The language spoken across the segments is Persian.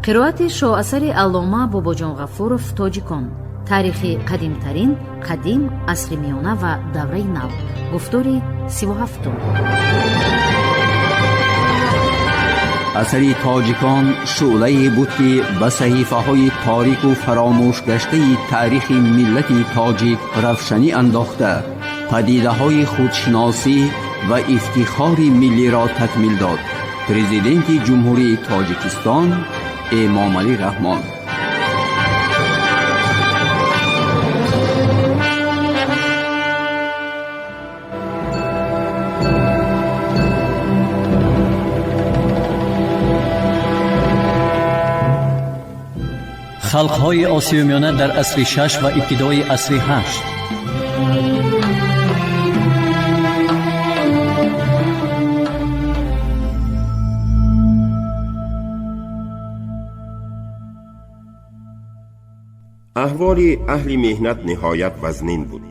قرائت شاهاثر علامه باباجان غفورов تاجیکان، تاریخ قدیمترین، قدیم، عصر میانه و دوره نو. گفتاری 37. اثر تاجیکان شعله بود که به صحیفه های تاریک و فراموش گشته تاریخ ملت تاجیک روشنی انداخته، پدیده های خودشناسی و افتخار ملی را تکمیل داد. پرزیدنت جمهوری تاجیکستان امامعلی رحمان. خلق‌های آسیای میانه در عصر 6 و ابتدای عصر 8. احوال اهل مهنت نهایت وزنین بود.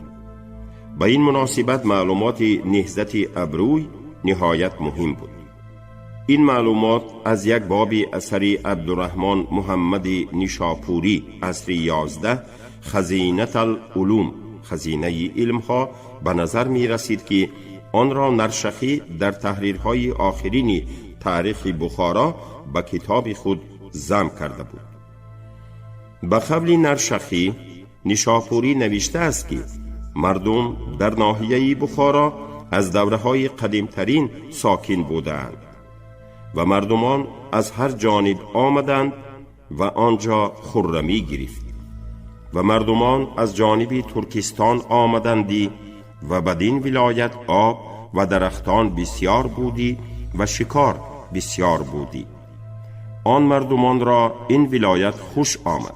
به این مناسبت معلومات نهضت ابروی نهایت مهم بود. این معلومات از یک باب اثر عبدالرحمن محمد نیشاپوری عصر 11 خزینه العلوم، خزینه علمها، به نظر می رسید که آن را نرشخی در تحریرهای آخرین تاریخ بخارا به کتاب خود ضم کرده بود. به قول نرشخی، نیشاپوری نوشته است که مردم در ناحیه بخارا از دوره‌های قدیمترین ساکن بودند و مردمان از هر جانب آمدند و آنجا خرمی گرفت و مردمان از جانب ترکستان آمدندی و بدین ولایت آب و درختان بسیار بودی و شکار بسیار بودی. آن مردمان را این ولایت خوش آمد،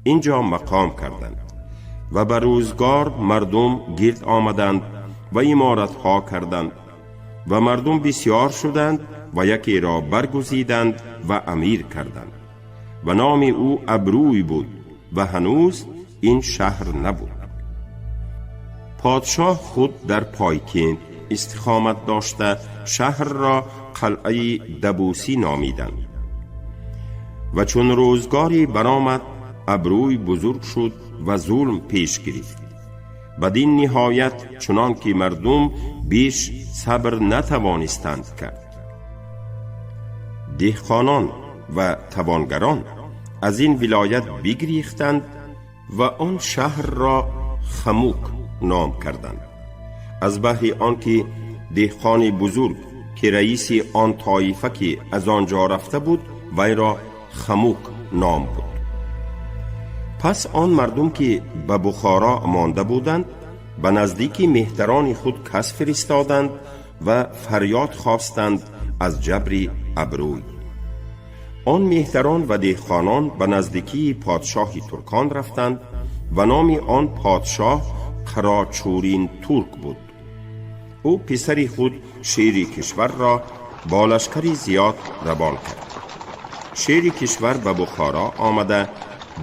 اینجا مقام کردند و به روزگار مردم گرد آمدند و عمارت ها کردند و مردم بسیار شدند و یکی را برگزیدند و امیر کردند و نام او ابروی بود و هنوز این شهر نبود. پادشاه خود در پایکند استقامت داشته شهر را قلعه دبوسی نامیدند و چون روزگاری برآمد ابروی بزرگ شد و ظلم پیش گرفت. بدین نهایت چنان که مردم بیش صبر نتوانستند کرد. دهقانان و توانگران از این ولایت بگریختند و آن شهر را خموک نام کردند، از بهر آنکه دهقان بزرگ که رئیس آن طایفه که از آنجا رفته بود وی را خموک نام بود. پس آن مردم که به بخارا مانده بودند به نزدیک مهتران خود کس فرستادند و فریاد خواستند از جبر ابروی. آن مهتران و دهقانان به نزدیکی پادشاه ترکان رفتند و نام آن پادشاه قراچورین ترک بود. او پسر خود شیر کشور را با لشکری زیاد روان کرد. شیر کشور به بخارا آمده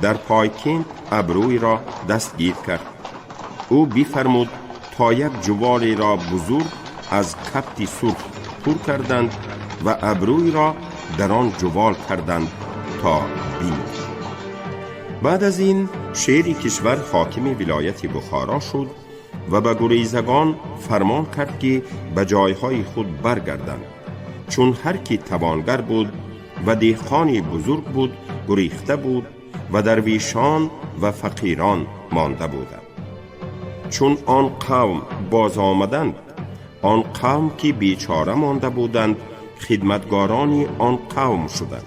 در پایکند ابروی را دستگیر کرد. او بفرمود تا یک جوال را بزرگ از کبت سرخ پر کردند و ابروی را در آن جوال کردند تا بمرد. بعد از این شیر کشور حاکم ولایت بخارا شد و به گریزگان فرمان کرد که به جایهای خود برگردند، چون هر کی توانگر بود و دهقان بزرگ بود گریخته بود و درویشان و فقیران مانده بودند. چون آن قوم باز آمدند، آن قوم که بیچاره مانده بودند خدمتگاران آن قوم شدند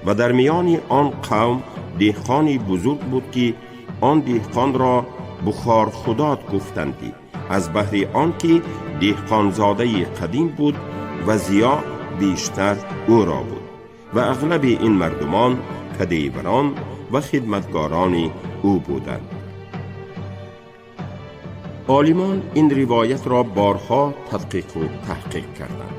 و در میان آن قوم دهقان بزرگ بود که آن دهقان را بخار خداد گفتندی، از بهر آن که دهقان زاده قدیم بود و زیا بیشتر او را بود و اغلب این مردمان کدیوران و خدمتگاران او بودند. عالمان این روایت را بارها تدقیق و تحقیق کردند.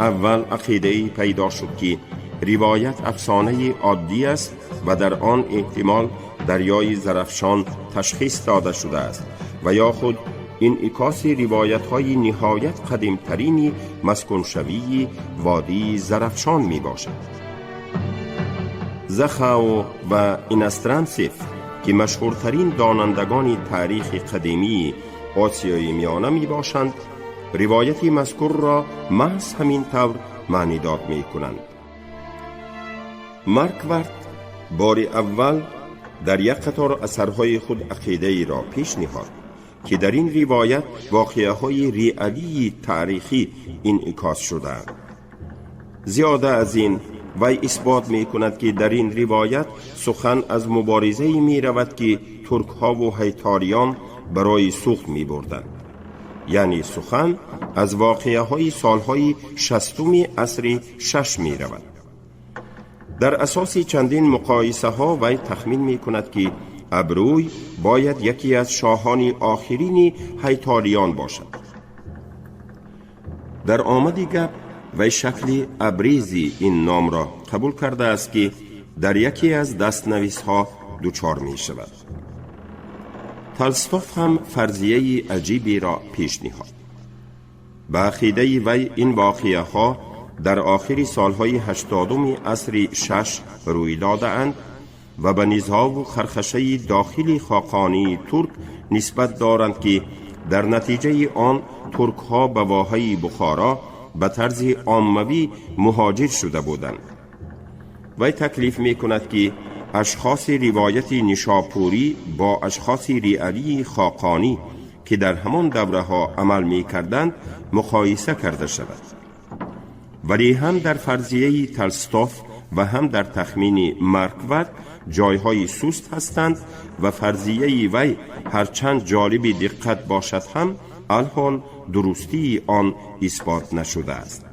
اول عقیده پیدا شد که روایت افسانه عادی است و در آن احتمال دریای زرفشان تشخیص داده شده است و یا خود انعکاس روایت‌های نهایت قدیمترین مسکن شوی وادی زرفشان می باشد. زخاو و اینسترانسیف که مشهورترین دانندگان تاریخ قدیمی آسیای میانه می باشند، روایت مذکور را محض همین طور معنی داد می کنند. مارکوارت بار اول در یک قطار اثرهای خود عقیده را پیش نهاد که در این روایت واقعه های ریالی تاریخی انعکاس شده. زیاده از این وی اثبات می کند که در این روایت سخن از مبارزه می رود که ترک ها و هیتاریان برای سوخت می بردند. یعنی سخن از واقعه های سالهای 60 عصر 6 می رود. در اساس چندین مقایسه ها وی تخمین می کند که ابروی باید یکی از شاهان آخرین هیتاریان باشد. در آمد گپ وی شکل ابریزی این نام را قبول کرده است که در یکی از دستنویس ها دوچار می شود. تولستوف هم فرضیه عجیبی را پیش نهاد. به عقیده وی این واقعه ها در آخر سالهای 80 عصر 6 روی داده اند و به نزاع و خرخشه داخلی خاقانی ترک نسبت دارند که در نتیجه آن ترک ها به واحه بخارا به طرز عاموی مهاجر شده بودند. وی تکلیف می کند که اشخاص روایت نیشاپوری با اشخاص ریالی خاقانی که در همان دوره ها عمل می کردند مقایسه کرده شود. ولی هم در فرضیه تولستوف و هم در تخمین مارکوارت جایهای سست هستند و فرضیه وی هرچند جالب دقت باشد هم الحال درستی آن اثبات نشده است.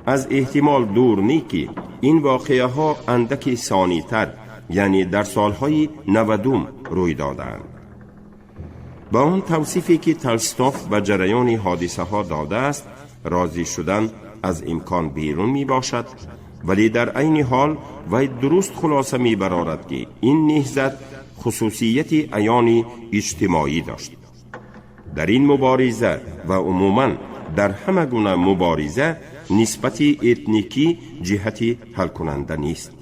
از احتمال دور نیست که این واقعه ها اندکی ثانی تر، یعنی در سالهای 90 روی دادند. با آن توصیفی که تولستوف و جریان حادثه ها داده است راضی شدن از امکان بیرون می باشد، ولی در عین حال وی درست خلاصه می برارد که این نهضت خصوصیت عیان اجتماعی داشت. در این مبارزه و عموماً در همه گونه مبارزه نسبت اتنیکی جهت حل کننده نیست.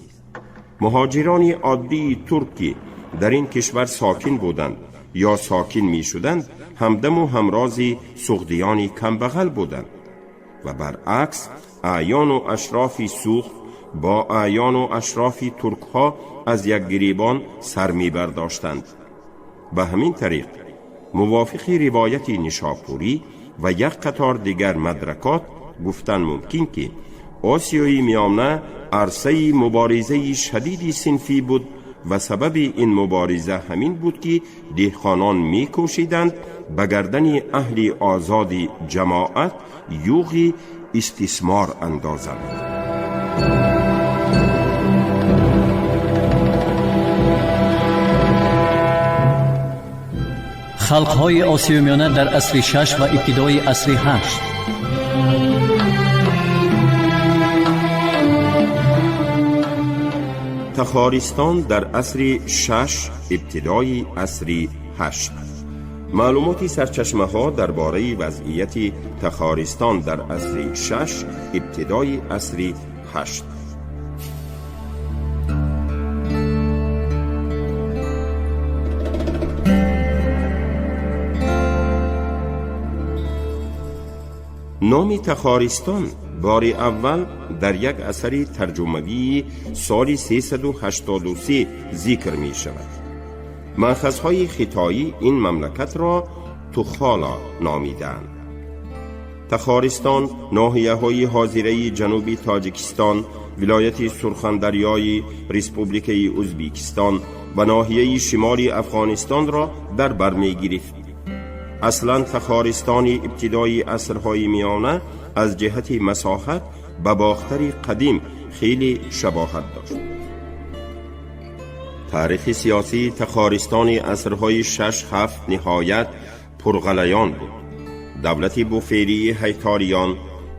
مهاجران عادی ترکی در این کشور ساکن بودند یا ساکن می شدند همدم و همراز سغدیان کمبغل بودند و برعکس اعیان و اشراف سوخت با اعیان و اشراف ترک ها از یک گریبان سر می برداشتند. به همین طریق موافق روایت نیشاپوری و یک قطار دیگر مدرکات گفتن ممکن که آسیای میانه عرصه مبارزه شدید صنفی بود و سبب این مبارزه همین بود که دهقانان می کوشیدند به گردن اهل آزاد جماعت یوغ استثمار اندازند. خلقهای آسیای میانه در عصر 6 و ابتدای عصر 8. تخارستان در عصر 6 ابتدای عصر 8. معلومات سرچشمه ها درباره وضعیت تخارستان در عصر 6 ابتدای عصر 8. نام تخارستان بار اول در یک اثر ترجمه‌ای سال 383 ذکر می شود. مأخذهای خطایی این مملکت را تخالا نامیدند. تخارستان ناحیه‌های حاضره جنوبی تاجیکستان، ولایت سرخندریای ریسپوبلیک ازبکستان و ناحیه شمالی افغانستان را در بر می گرفت. اصلا تخارستان ابتدای عصرهای میانه از جهت مساحت به باختر قدیم خیلی شباهت داشت. تاریخ سیاسی تخارستان عصرهای 6-7 نهایت پرغلیان بود. دولت بوفیری هیتاریان،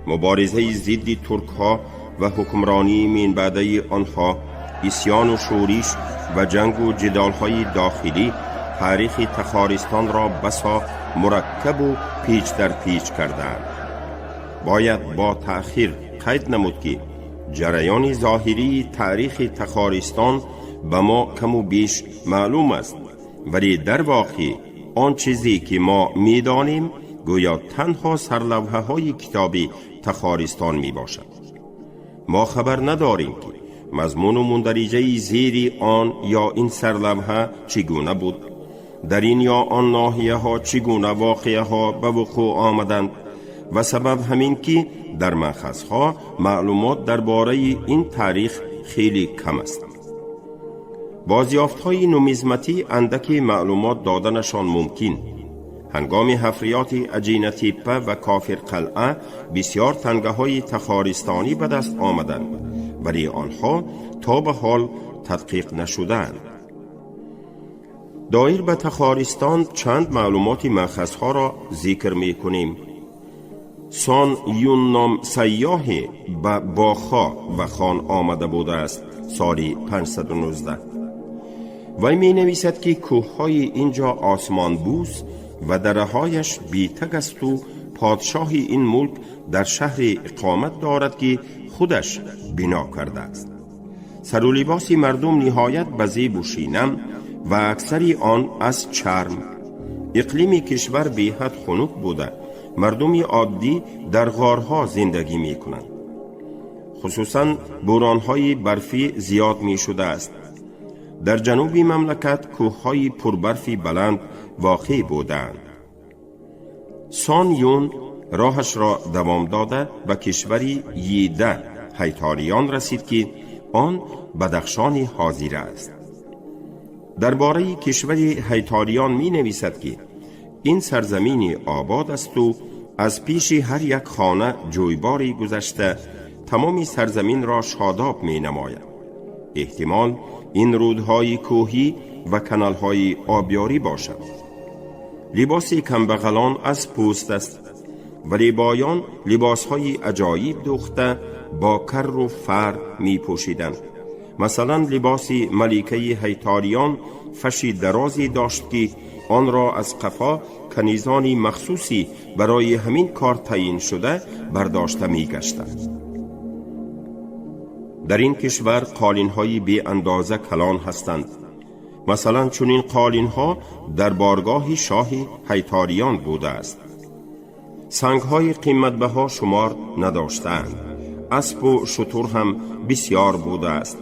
مبارزه ضد ترک ها و حکمرانی من بعد آنها، اسیان و شورش و جنگ و جدال های داخلی تاریخ تخارستان را بسا مرکب و پیچ در پیچ کردند. باید با تأخیر قید نمود که جریان ظاهری تاریخ تخارستان به ما کم و بیش معلوم است، ولی در واقع آن چیزی که ما می‌دانیم گویا تنها سرلوحه های کتابی تخارستان می باشد. ما خبر نداریم که مضمون و مندرجه زیر آن یا این سرلوحه چگونه بود، در این یا آن ناحیه ها چگونه واقعه ها به وقوع آمدند و سبب همین که در مأخذ ها معلومات درباره این تاریخ خیلی کم است. بازیافت های نومیزماتی اندک معلومات دادنشان ممکن. هنگام حفریات عجینه تپه و کافر قلعه بسیار تنگه های تخارستانی به دست آمدند، ولی آنها تا به حال تدقیق نشدند. دایر به تخارستان چند معلومات مأخذ ها را ذکر می کنیم. سان یون نام سیاه به باخا و خان آمده بوده است سال 519. وی می نویسد که کوه های اینجا آسمان بوس و درهایش بیتگ است و پادشاه این ملک در شهر اقامت دارد که خودش بنا کرده است. سر و لباس مردم نهایت به زیب و شینم و اکثری آن از چرم. اقلیم کشور بیحد خنک بوده. مردم عادی در غارها زندگی می کنند. خصوصا بورانهای برفی زیاد می شده است. در جنوبی مملکت کوههای پربرفی بلند واقع بودند. سان یون راهش را دوام داده به کشوری ییده هیتاریان رسید که آن بدخشان حاضر است. درباره کشوری هیتاریان می نویسد که این سرزمین آباد است و از پیش هر یک خانه جویباری گذشته تمام سرزمین را شاداب می نماید. احتمال این رودهای کوهی و کانالهای آبیاری باشد. لباس کمبغلان از پوست است، ولی بایان لباسهای عجایب دوخته با کر و فر می پوشیدند. مثلا لباس ملکه هیتاریان فشی درازی داشت که آن را از قفا کنیزانی مخصوصی برای همین کار تعیین شده برداشته می گشتند. در این کشور قالین‌های بی اندازه کلان هستند. مثلا چنین قالین‌ها در بارگاه شاه هیتاریان بوده است. سنگ‌های قیمت‌بها شمار نداشتند. اسب و شتر هم بسیار بوده است.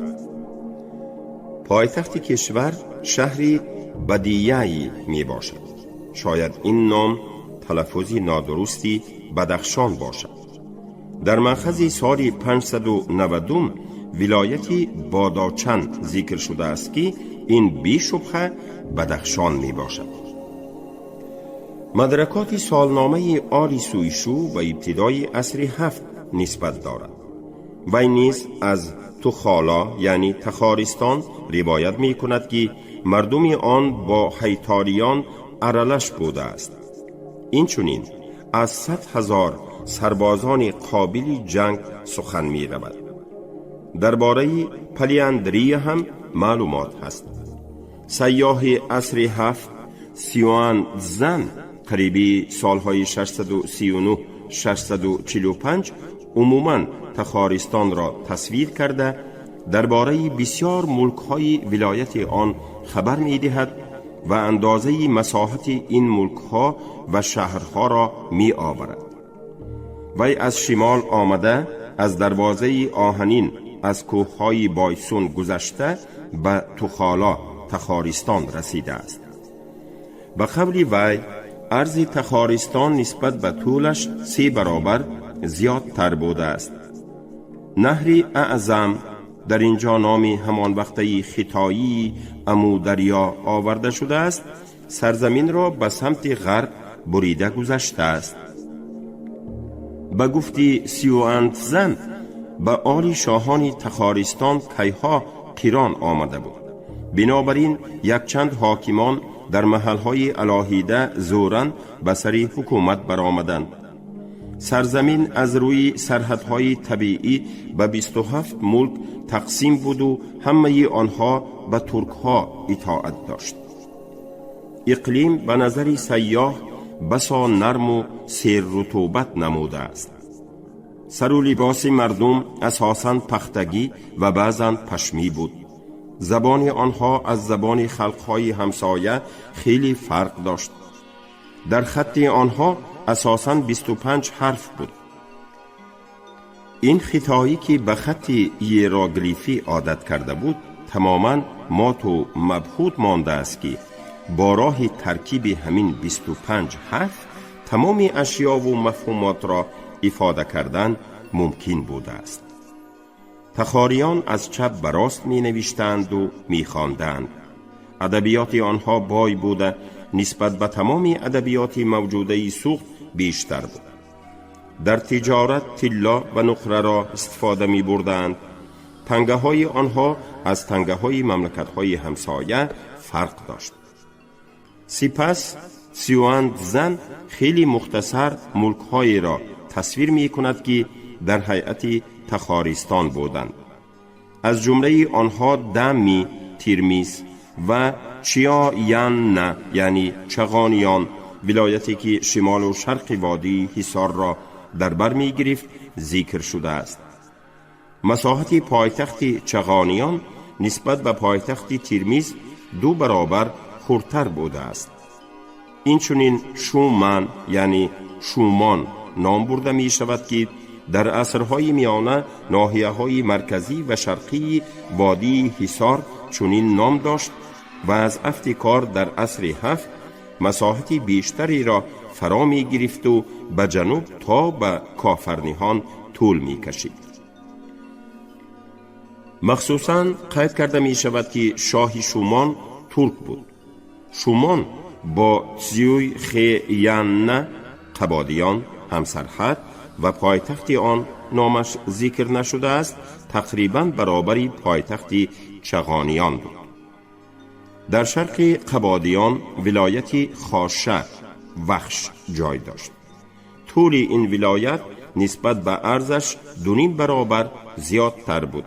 پایتخت کشور شهری بدیعی می باشد. شاید این نام تلفظی نادرستی بدخشان باشد. در مأخذ سال 590 ولایتی باداچن ذکر شده است که این بی شبهه بدخشان می باشد. مدرکات سالنامه آل سویشو و ابتدای عصر 7 نسبت دارد. وی نیز از تخالا یعنی تخارستان روایت می کند که مردم آن با هیتاریان ارلش بوده است. این چنین از 100,000 سربازان قابل جنگ سخن می رود. درباره پلیاندری هم معلومات هست. سیاه عصر 7 سیوان زن قریبی سالهای 639-645 عموماً تخارستان را تصویر کرده درباره بسیار ملک‌های ولایت آن خبر می‌دهد و اندازه مساحت این ملک‌ها و شهرها را می‌آورد. وی از شمال آمده از دروازه آهنین از کوه‌های بایسون گذشته به تخالا تخارستان رسیده است. به قول وی عرض تخارستان نسبت به طولش 3 برابر زیادتر بوده است. نهر اعظم در اینجا نامی همان وقتی خطایی امودریا آورده شده است، سرزمین را به سمت غرب بریده گذشته است. به گفتی سیوانت زن به آل شاهان تخارستان کیها قیران آمده بود. بنابراین یک چند حاکمان در محلهای علاهیده زورن به سر حکومت برآمدند. سرزمین از روی سرحدهای طبیعی به 27 ملک تقسیم بود و همه آنها به ترکها اطاعت داشت. اقلیم به نظر سیاح بسا نرم و سیر رطوبت نموده است. سر و لباس مردم اساساً پختگی و بعضاً پشمی بود. زبان آنها از زبان خلقهای همسایه خیلی فرق داشت. در خط آنها اساساً 25 حرف بود. این خطایی که به خط هیروگلیفی عادت کرده بود تماماً مات و مبهوت مانده است که با راه ترکیب همین 25 حرف تمام اشیا و مفهومات را افاده کردن ممکن بوده است. تخاریان از چپ به راست می نوشتند و می خواندند. ادبیات آنها بای بوده نسبت به تمام ادبیات موجوده سوخت بیشتر بود. در تجارت طلا و نقره را استفاده می بردند. تنگه های آنها از تنگه های مملکت های همسایه فرق داشت. سپس سیواند زن خیلی مختصر ملک های را تصویر می کند که در هیئت تخارستان بودند. از جمله آنها دمی، تیرمیز و چیایان یعنی چغانیان، ولایتی که شمال و شرق وادی حصار را در بر می گرفت ذکر شده است. مساحت پایتخت چغانیان نسبت به پایتخت تیرمیز 2 برابر خردتر بوده است. این چنین شومان یعنی شومان نام برده می شود که در عصرهای میانه ناحیه های مرکزی و شرقی وادی حصار چنین نام داشت و از افتکار در عصر 7 مساحت بیشتری را فرا می گرفت و به جنوب تا به کافرنیهان طول می کشید. مخصوصاً قید کرده می شود که شاه شومان ترک بود. شومان با تزیوی خیان قبادیان همسرحد و پایتخت آن نامش ذکر نشده است تقریباً برابری پایتخت چغانیان بود. در شرق قبادیان ولایت خاشه وخش جای داشت. طول این ولایت نسبت به عرضش 2.5 برابر زیادتر بود.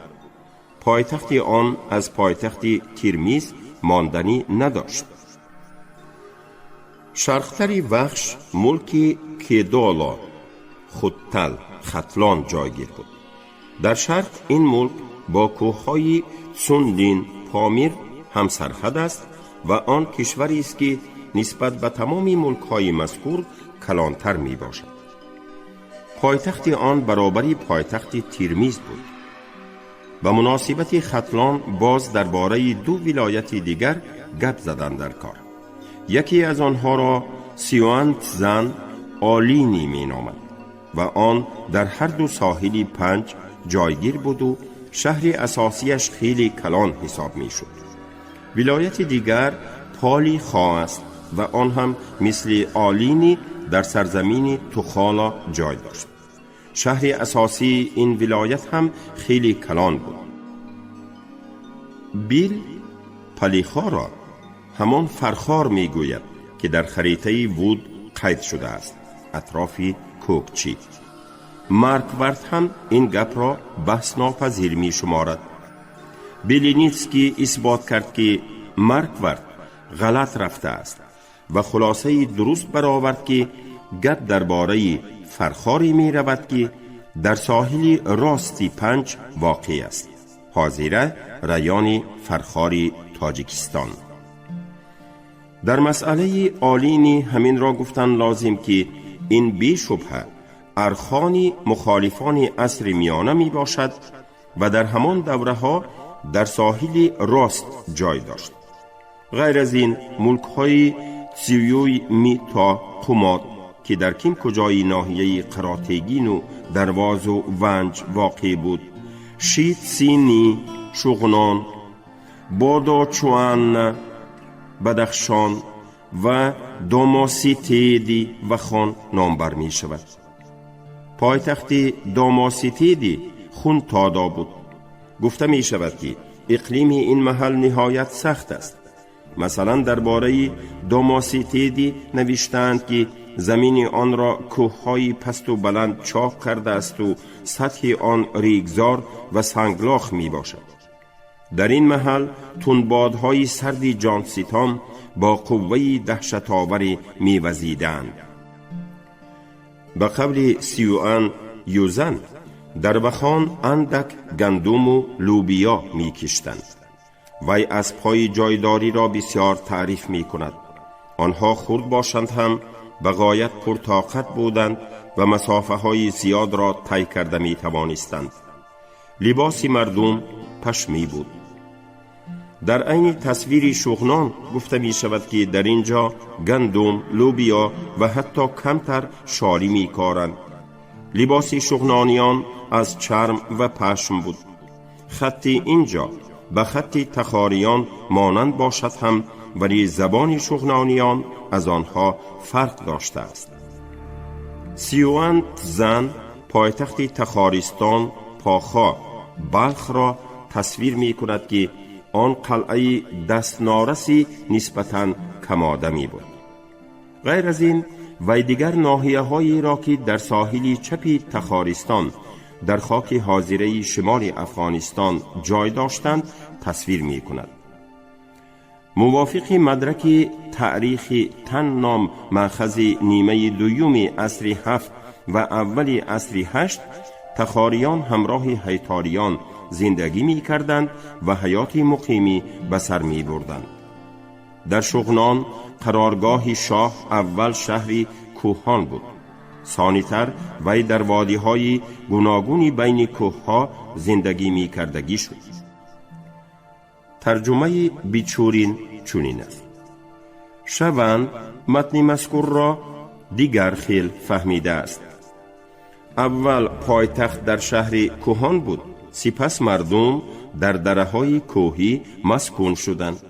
پایتخت آن از پایتخت تیرمیز ماندنی نداشت. شرقتری وخش ملک کیدالا خودتل ختلان جایگیر بود. در شرق این ملک با کوههای سندین پامیر هم سرحد است و آن کشوری است که نسبت به تمام ملک‌های مذکور کلانتر می باشد. پایتخت آن برابری پایتخت تیرمیز بود. به مناسبت ختلان باز درباره 2 ولایت دیگر گپ زدند در کار. یکی از آنها را سیواند زن آلینی می نامد و آن در هر 2 ساحل 5 جایگیر بود و شهر اساسیش خیلی کلان حساب می شد. ولایت دیگر پالی خواه است و آن هم مثل آلینی در سرزمین توخالا جای داشت. شهر اساسی این ولایت هم خیلی کلان بود. بیل پلیخا را همان فرخار می گوید که در خریطه وود قید شده است، اطراف کوکچی. مارکوارد هم این گپ را بحث ناپذیر می شمارد. بیلینیتسکی اثبات کرد که مارکوارد غلط رفته است و خلاصه درست برآورد که گپ درباره فرخاری می رود که در ساحل راستی 5 واقع است، حاضره ریان فرخاری تاجیکستان. در مسئله آلینی همین را گفتن لازم که این بی شبهه ارخانی مخالفان عصر میانه می باشد و در همان دوره ها در ساحل راست جای داشت. غیر از این ملک های تزیوی می تا قماد که در کم کجای ناحیه قراتگین و درواز و ونج واقع بود، شید سینی، شغنان، باداچوان، بدخشان و داماسیتیدی و خان نامبر می شود. پایتخت داماسیتیدی خون تادا بود. گفته می شود که اقلیم این محل نهایت سخت است. مثلا درباره داماسیتیدی نوشتند که زمین آن را کوههای پست و بلند چاق کرده است و سطح آن ریگزار و سنگلاخ می باشد. در این محل تندبادهای سردی جانسیتام با قوه دهشت‌آوری می‌وزیدند. به قبل سیوان یوزن در بخان اندک گندم و لوبیا می‌کشتند. وی اسب‌های جایداری را بسیار تعریف می‌کند. آنها خرد باشند هم به غایت پرطاقت بودند و مسافه‌های زیاد را طی کرده می‌توانستند. لباس مردم پشمی بود. در عین تصویر شغنان گفته می شود که در اینجا گندم، لوبیا و حتی کمتر شالی می کارند. لباس شغنانیان از چرم و پشم بود. خطی اینجا به خطی تخاریان مانند باشد هم، ولی زبان شغنانیان از آنها فرق داشته است. سیوان زن پایتخت تخارستان پاخا بلخ را تصویر می کند که آن قلعه دستنارسی نسبتاً کم‌آدمی بود. غیر از این وی دیگر ناحیه هایی را که در ساحل چپی تخارستان در خاک حاضره شمال افغانستان جای داشتند تصویر می کند. موافق مدرک تاریخ تن نام مأخذ نیمه دوم عصر 7 و اول عصر 8 تخاریان همراه هیتاریان زندگی می کردند و حیات مقیمی به سر می بردند. در شغنان قرارگاه شاه اول شهری کوهان بود. ثانی‌تر وی در وادی‌های گوناگونی بین کوه‌ها زندگی می کردگی شد. ترجمه بیچورین چنین است: شوند متن مذکور را دیگر خیل فهمیده است. اول پایتخت در شهر کوهان بود، سپس مردم در دره‌های کوهی مسکون شدند.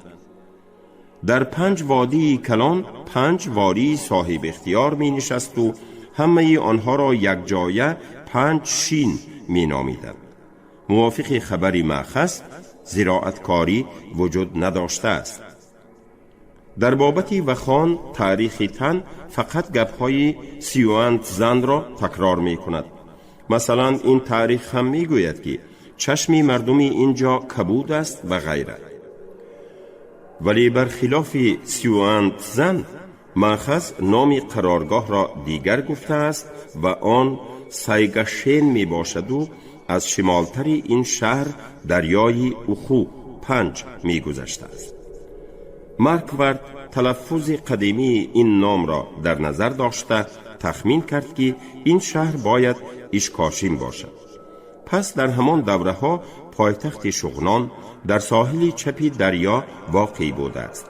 در 5 وادی کلان 5 والی صاحب اختیار می نشست و همه آنها را یک جایه 5 شین می نامیدند. موافق خبری مأخذ زراعتکاری وجود نداشته است. در بابت وخان تاریخ تن فقط گپ‌های سیوان زن را تکرار می کند. مثلا این تاریخ هم می گوید که چشم مردمی اینجا کبود است و غیره. ولی برخلاف سیوان زن مأخذ نام قرارگاه را دیگر گفته است و آن سایگشین می باشد و از شمالتر این شهر دریای اخو 5 می گذشته است. مارکوارد تلفظ قدیمی این نام را در نظر داشته تخمین کرد که این شهر باید اشکاشین باشد. پس در همان دوره ها پایتخت شغنان در ساحل چپی دریا واقع بوده است.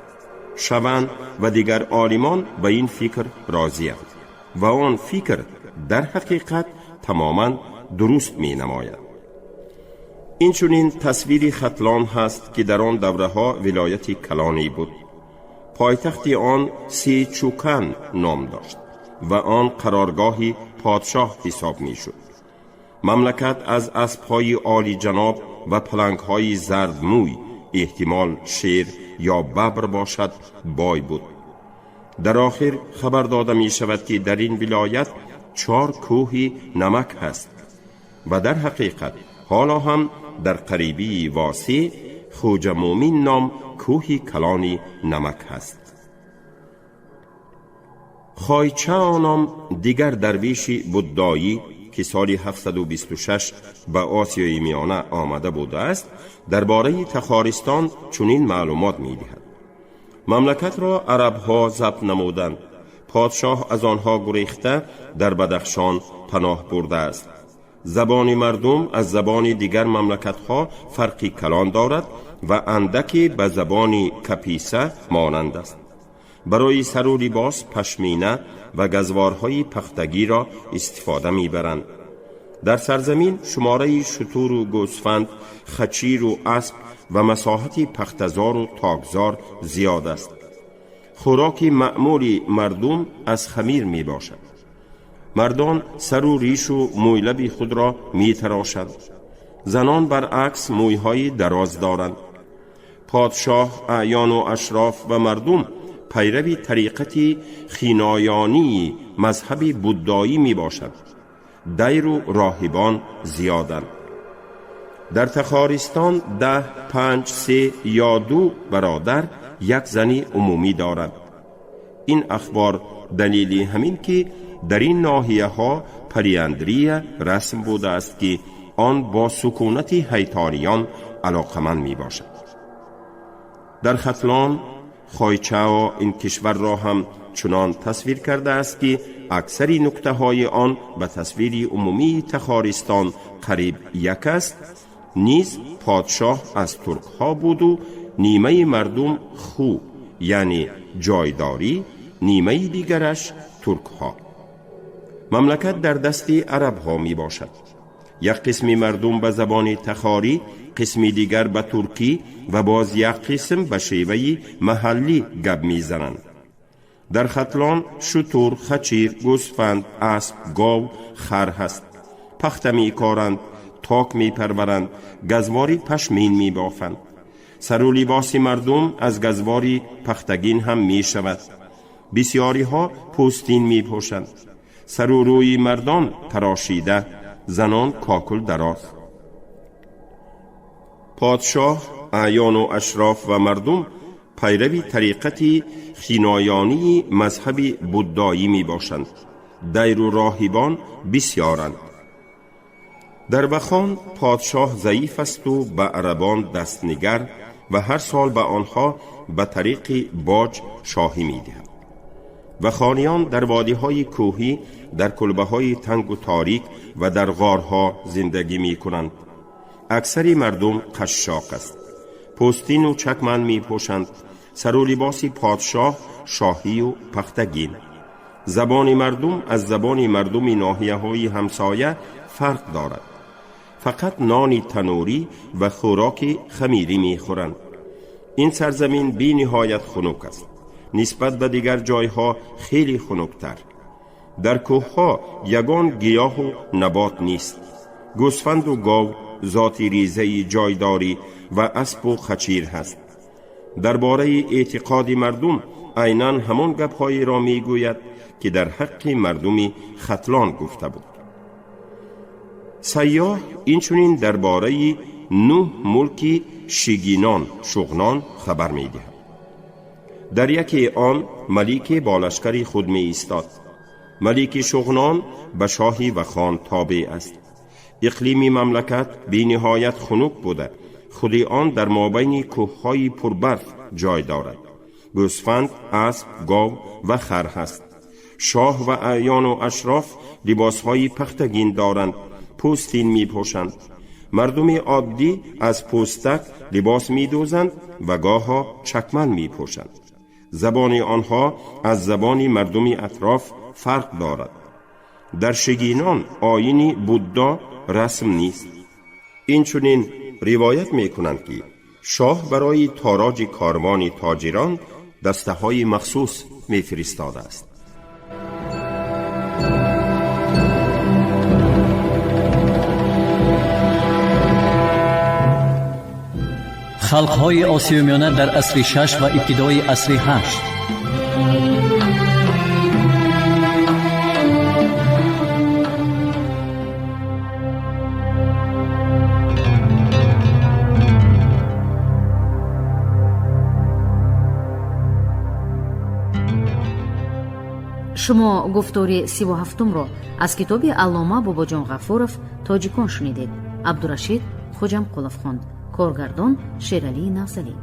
شوان و دیگر عالمان به این فکر راضی‌اند و آن فکر در حقیقت تماما درست می نماید. این چنین تصویر ختلان هست که در آن دوره ها ولایت کلانی بود. پایتخت آن سی چوکان نام داشت و آن قرارگاهی پادشاه حساب می شد. مملکت از اسب‌های عالی جناب و پلنگ‌های زرد موی، احتمال شیر یا ببر باشد، بای بود. در آخر خبر داده می شود که در این ولایت 4 کوه نمک هست و در حقیقت حالا هم در قریبی واسع خوج مومین نام کوه کلانی نمک هست. خایچه آنام دیگر درویش بودایی که سال 726 به آسیای میانه آمده بوده است درباره تخارستان چنین معلومات می دهد: مملکت را عرب‌ها ضبط نمودند. پادشاه از آنها گریخته در بدخشان پناه برده است. زبان مردم از زبان دیگر مملکت‌ها فرقی کلان دارد و اندکی به زبان کپیسه مانند است. برای سر و لباس پشمینه و گزوارهای پختگی را استفاده می‌برند. در سرزمین شماره شتور و گوسفند، خچیر و اسب و مساحت پختزار و تاکزار زیاد است. خوراک معمولی مردم از خمیر می باشد. مردان سر و ریش و مویلب خود را می تراشند. زنان برعکس مویهای دراز دارند. پادشاه، اعیان و اشراف و مردم پیروی طریقتی خینایانی مذهب بودایی می باشد. دیر و راهبان زیادند. در تخارستان 10 5 3 یا 2 برادر یک زنی عمومی دارد. این اخبار دلیلی همین که در این ناحیه ها پریاندری رسم بوده است که آن با سکونت هیتاریان علاقمند می باشد. در ختلان خایچه این کشور را هم چنان تصویر کرده است که اکثری نکته های آن به تصویر عمومی تخارستان قریب یک است. نیز پادشاه از ترک ها بود و نیمه مردم خو یعنی جایداری، نیمه دیگرش ترک ها. مملکت در دست عرب ها می باشد. یک قسم مردم به زبان تخاری، قسم دیگر به ترکی و باز یک قسم به شیوه محلی گپ می زنند. در ختلان شتر، خچیر، گوسفند، اسب، گاو، خر هست. پخته می کارند، تاک می پرورند، گزواری پشمین می بافند. سر و لباس مردم از گزواری پختگین هم می شود. بسیاری ها پوستین می پوشند. سر و روی مردان تراشیده، زنان کاکل دراز. پادشاه، اعیان و اشراف و مردم پیروی طریقت خینایانی مذهب بودایی می باشند. دیر و راهبان بسیارند. در بخان پادشاه ضعیف است و به عربان دستنگر و هر سال به آنها به طریق باج شاهی می دهد. و خانیان در وادی های کوهی، در کلبه های تنگ و تاریک و در غارها زندگی می کنند. اکثری مردم قشاق است. پوستین و چکمن می پوشند. سر و لباس پادشاه شاهی و پختگین. زبان مردم از زبان مردم ناحیه های همسایه فرق دارد. فقط نان تنوری و خوراک خمیری می خورند. این سرزمین بی نهایت خنک است. نسبت به دیگر جایها خیلی خنکتر. در کوهها یگان گیاه و نبات نیست. گوسفند و گاو ذات ریزه جایداری و اسب و خچیر هست. درباره اعتقاد مردم عیناً همان گپ‌هایی را میگوید که در حق مردم ختلان گفته بود. سیاح اینچنین درباره 9 ملک شگینان شغنان خبر می‌دهد. در یکی آن ملیک بالشکری خود می ایستاد. ملیک شغنان به شاهی و خان تابع است. اقلیم مملکت بی نهایت خنک بوده. خودی آن در مابین کوههای پربرف جای دارد. گوسفند، اسب، گاو و خر هست. شاه و اعیان و اشراف لباسهای پختگین دارند. پوستین می پوشند. مردم عادی از پوستک لباس می دوزند و گاها چکمن می پوشند. زبان آنها از زبان مردم اطراف فرق دارد. در شگینان آیین بودا رسم نیست. اینچنین روایت می کنند که شاه برای تاراج کاروان تاجران دسته های مخصوص می فرستاده است. خلق‌های آسیای میانه در عصر 6 و ابتدای عصر 8. شما گفتاری 37 را از کتاب علامه باباجان غفورов تاجیکان شنیدید. عبدالرشید خوجامقулов خواند. کارگردان شیرعلی نفزلی.